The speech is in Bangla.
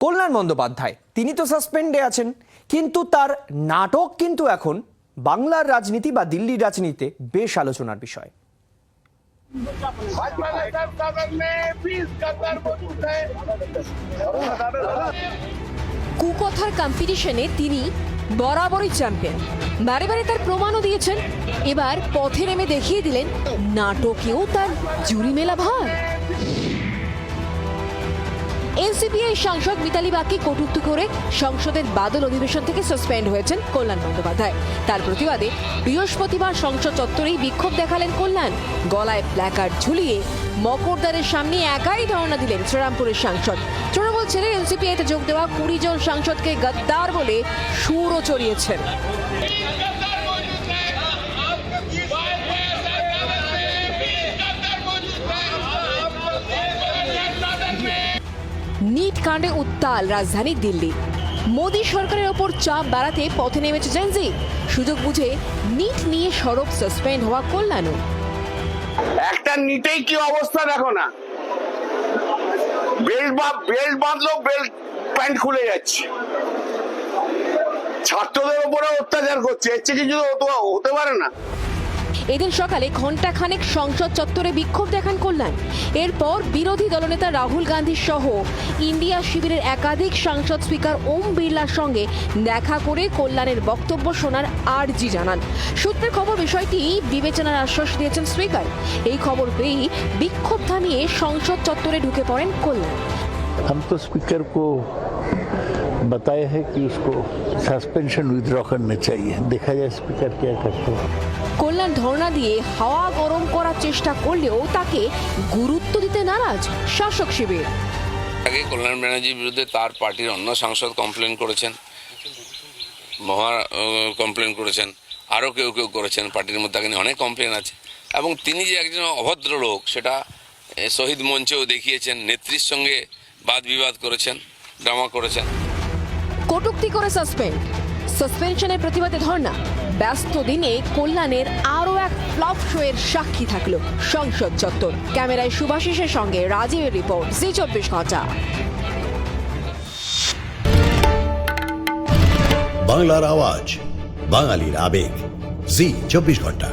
কল্যাণ বন্দ্যোপাধ্যায় তিনি তো সাসপেন্ডে আছেন, কিন্তু তার নাটক কিন্তু এখন বাংলার রাজনীতি বা দিল্লির রাজনীতিতে বেশ আলোচনার বিষয়। কুকথার কম্পিটিশনে তিনি বরাবরই চ্যাম্পিয়ন, বারে বারে তার প্রমাণও দিয়েছেন। এবার পথে নেমে দেখিয়ে দিলেন নাটকেও তার জুরি মেলা ভার। এনসিপিআই সাংসদ মিতালি বাগকে কটূক্তি করে সংসদের বাদল অধিবেশন থেকে সাসপেন্ড হয়েছেন কল্যাণ বন্দ্যোপাধ্যায়। তার প্রতিবাদে বৃহস্পতিবার সংসদ চত্বরেই বিক্ষোভ দেখালেন কল্যাণ। গলায় প্ল্যাকার্ড ঝুলিয়ে মকরদ্বারের সামনে একাই ধর্ণা দিলেন শ্রীরামপুরের সাংসদ। তৃণমূল ছেড়ে এনসিপিআইতে যোগ দেওয়া 20 জন সাংসদকে গদ্দার বলে সুরও চড়িয়েছেন। নিট কাণ্ডে উত্তাল রাজধানী দিল্লি। মোদী সরকারের ওপর চাপ বাড়াতে পথে নেমেছে জেনজি। সুযোগ বুঝে নিট নিয়ে সরব সাসপেন্ড হওয়া কল্যাণও। একটা নিটেই কি অবস্থা দেখো না, বেল্ট বাঁধলো, বেল্ট প্যান্ট খুলে যাচ্ছে, ছাত্রদের উপরে অত্যাচার করছে। এর চেয়ে কিছু হতে পারে না। এদিন সকালে ঘণ্টাখানেক সংসদ চত্বরে বিক্ষোভ দেখান কল্যাণ। এরপর বিরোধী দলনেতা রাহুল গান্ধী সহ ইন্ডিয়া শিবিরের একাধিক সাংসদ স্পিকার ওম বিড়লার সঙ্গে দেখা করে কল্যাণের বক্তব্য শোনার আর্জি জানান। সূত্রের খবর বিষয়টি বিবেচনার আশ্বাস দিয়েছেন স্পিকার। এই খবর পেয়েই বিক্ষোভ থামিয়ে সংসদ চত্বরে ঢুকে পড়েন কল্যাণ। हम तो स्पीकर को बताया है कि उसको सस्पेंशन विथड्रॉ करना चाहिए, देखा जाए स्पीकर क्या करते हैं। কল্যাণ ধর্ণা দিয়ে হাওয়া গরম করার চেষ্টা করলেও তাকে গুরুত্ব দিতে নারাজ শাসক শিবির। আগে কল্যাণ ব্যানার্জির বিরুদ্ধে তার পার্টির অন্য সাংসদ কমপ্লেন করেছেন, কমপ্লেন করেছেন, আরও কেউ করেছেন। পার্টির মধ্যে তাকে নিয়ে অনেক কমপ্লেন আছে এবং তিনি যে একজন অভদ্র লোক সেটা শহীদ মঞ্চেও দেখিয়েছেন। নেত্রীর সঙ্গে বাদ বিবাদ করেছেন, ড্রামা করেছেন। কটূক্তি করে সাসপেনশনের প্রতিবাদে ধর্ণা। ব্যস্ত দিনে কল্যাণের আরও এক ফ্লপ শোয়ের সাক্ষী থাকলো সংসদ চত্বর। ক্যামেরায় সুভাষিসের সঙ্গে রাজীবের রিপোর্ট, জি 24 ঘন্টা। বাংলার আওয়াজ, বাঙালির আবেগ, জি 24 ঘন্টা।